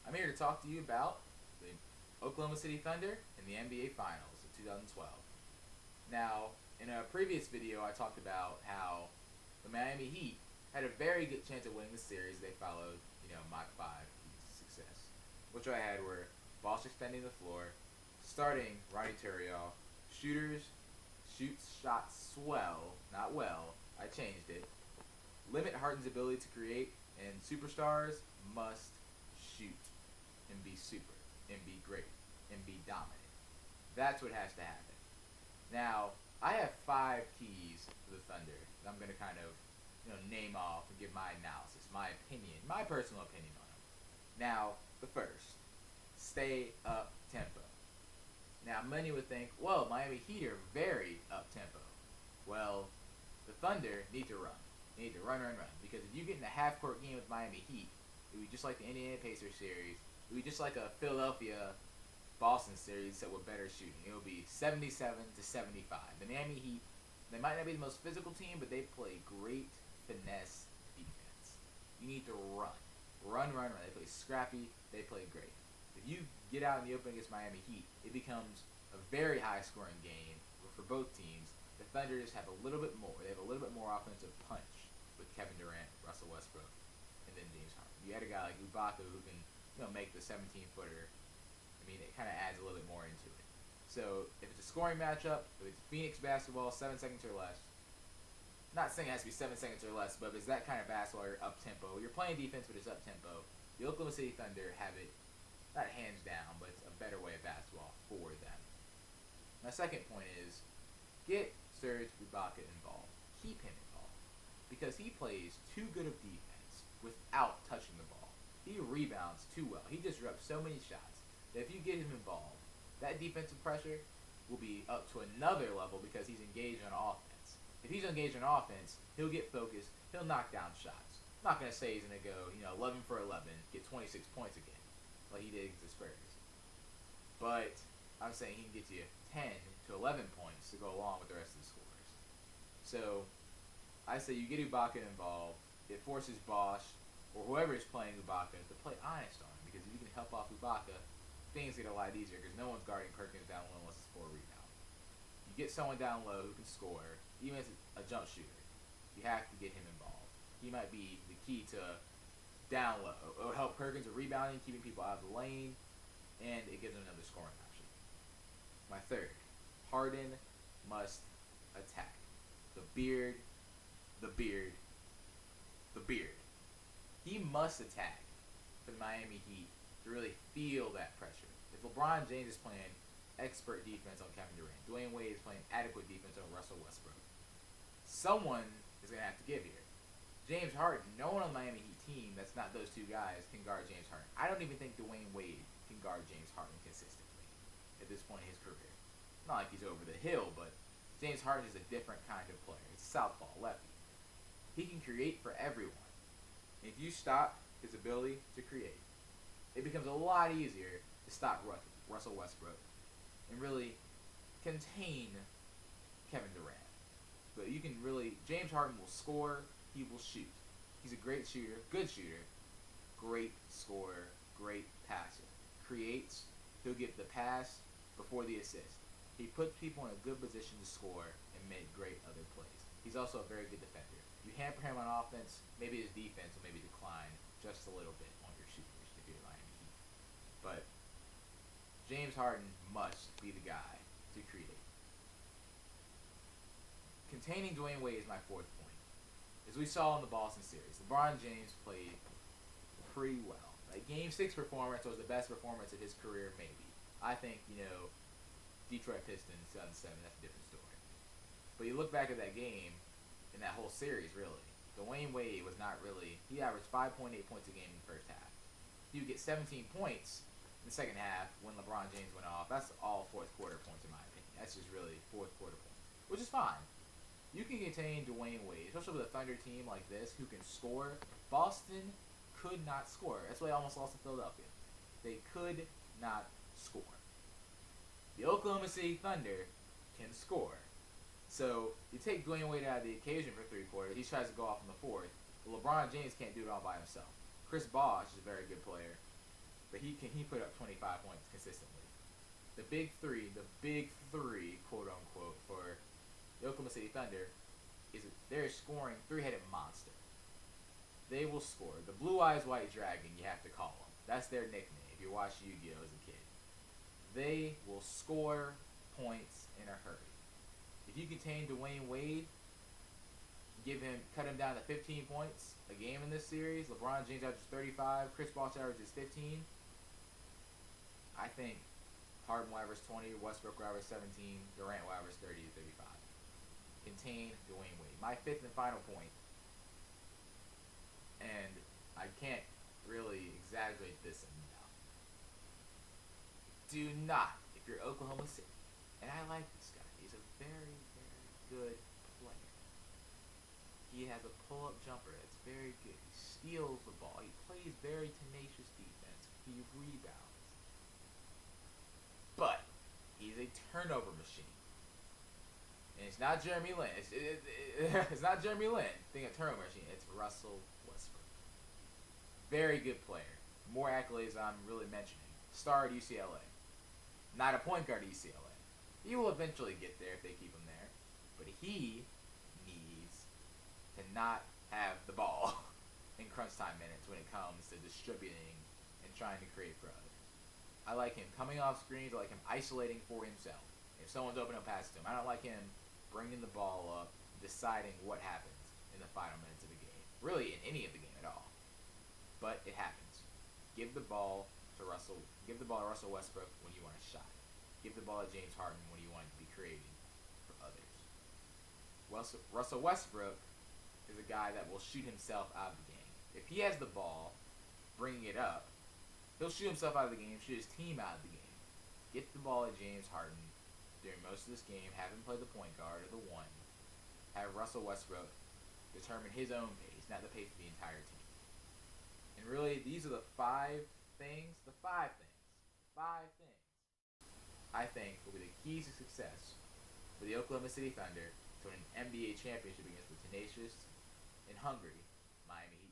I'm here to talk to you about the Oklahoma City Thunder in the NBA Finals of 2012. Now, in a previous video, I talked about how the Miami Heat had a very good chance of winning the series. They followed, my 5 keys to success, which I had were Bosh extending the floor, starting Ronnie Turiaf, shooters shoots shots swell, not well. I changed it. Limit Harden's ability to create, and superstars must shoot and be super and be great and be dominant. That's what has to happen. Now, I have 5 keys to the Thunder that I'm going to kind of name off and give my analysis, my opinion, my personal opinion on them. Now, the first, stay up tempo. Now, many would think, well, Miami Heat are very up tempo. Well, the Thunder need to run. They need to run. Because if you get in a half-court game with Miami Heat, it would be just like the Indiana Pacers series. It would be just like a Philadelphia-Boston series, except with better shooting. It would be 77-75. The Miami Heat, they might not be the most physical team, but they play great finesse defense. You need to run. Run. They play scrappy. They play great. If you get out in the open against Miami Heat, it becomes a very high-scoring game for both teams. The Thunder just have a little bit more. They have a little bit more offensive punch with Kevin Durant, Russell Westbrook, and then James Harden. You had a guy like Ibaka who can make the 17-footer. I mean, it kind of adds a little bit more into it. So if it's a scoring matchup, if it's Phoenix basketball, 7 seconds or less, not saying it has to be 7 seconds or less, but if it's that kind of basketball, you're up-tempo. You're playing defense, but it's up-tempo. The Oklahoma City Thunder have it, not hands down, but it's a better way of basketball for them. My second point is, get Serge Ibaka involved. Keep him involved. Because he plays too good of defense without touching the ball. He rebounds too well. He disrupts so many shots that if you get him involved, that defensive pressure will be up to another level because he's engaged on offense. If he's engaged on offense, he'll get focused. He'll knock down shots. I'm not going to say he's going to go 11 for 11, get 26 points again, like he did against the Spurs. But I'm saying he can get you 10 to 11 points to go along with the rest of the scorers. So I say you get Ibaka involved. It forces Bosh or whoever is playing Ibaka to play honest on him, because if you can help off Ibaka, things get a lot easier because no one's guarding Perkins down low unless it's for a rebound. You get someone down low who can score, even if it's a jump shooter. You have to get him involved. He might be the key to down low. It'll help Perkins with rebounding, keeping people out of the lane, and it gives him another scoring option. My third, Harden must attack. The beard. He must attack for the Miami Heat to really feel that pressure. If LeBron James is playing expert defense on Kevin Durant, Dwayne Wade is playing adequate defense on Russell Westbrook, someone is going to have to give here. James Harden, no one on the Miami Heat team that's not those two guys can guard James Harden. I don't even think Dwayne Wade can guard James Harden consistently at this point in his career. Not like he's over the hill, but James Harden is a different kind of player. It's southpaw, lefty. He can create for everyone. If you stop his ability to create, it becomes a lot easier to stop Russell Westbrook and really contain Kevin Durant. But you can really, James Harden will score, he will shoot. He's a great shooter, good shooter, great scorer, great passer. Creates, he'll get the pass before the assist. He puts people in a good position to score and make great other plays. He's also a very good defender. You hamper him on offense, maybe his defense will maybe decline just a little bit on your shooters if you're the Miami Heat. But James Harden must be the guy to create. Containing Dwayne Wade is my fourth point. As we saw in the Boston series, LeBron James played pretty well. Like, Game 6 performance was the best performance of his career, maybe. I think, Detroit Pistons 2007, that's a different story. But you look back at that game, in that whole series, really, Dwayne Wade was not really, he averaged 5.8 points a game in the first half. He would get 17 points in the second half when LeBron James went off. That's all fourth quarter points in my opinion. That's just really fourth quarter points, which is fine. You can contain Dwayne Wade, especially with a Thunder team like this who can score. Boston could not score. That's why they almost lost to Philadelphia. They could not score. The Oklahoma City Thunder can score. So you take Dwayne Wade out of the occasion for 3 quarters. He tries to go off in the fourth. But LeBron James can't do it all by himself. Chris Bosh is a very good player. but he put up 25 points consistently. The big three, quote unquote, for the Oklahoma City Thunder is they're a scoring three-headed monster. They will score. The Blue Eyes White Dragon, you have to call them. That's their nickname if you watched Yu-Gi-Oh! As a kid. They will score points in a hurry. If you contain Dwayne Wade, cut him down to 15 points a game in this series. LeBron James averages 35. Chris Bosh averages 15. I think Harden will average 20. Westbrook will average 17. Durant will average 30 to 35. Contain Dwayne Wade. My fifth and final point, and I can't really exaggerate this enough. Do not, if you're Oklahoma City, and I like this guy, he's a very, very good player. He has a pull-up jumper that's very good. He steals the ball. He plays very tenacious defense. He rebounds. But he's a turnover machine. And it's not Jeremy Lin. It's not Jeremy Lin being a turnover machine. It's Russell Westbrook. Very good player. More accolades I'm really mentioning. Star at UCLA. Not a point guard at UCLA. He will eventually get there if they keep him there. But he needs to not have the ball in crunch time minutes when it comes to distributing and trying to create for others. I like him coming off screens. I like him isolating for himself. If someone's open, he'll pass it to him. I don't like him bringing the ball up, deciding what happens in the final minutes of the game. Really, in any of the game at all. But it happens. Give the ball to Russell Westbrook when you want a shot. Give the ball to James Harden when you want to be creating for others. Russell Westbrook is a guy that will shoot himself out of the game. If he has the ball, bringing it up, he'll shoot himself out of the game, shoot his team out of the game. Get the ball to James Harden during most of this game, have him play the point guard or the one. Have Russell Westbrook determine his own pace, not the pace of the entire team. And really, these are the five things I think will be the keys to success for the Oklahoma City Thunder to win an NBA championship against the tenacious and hungry Miami Heat.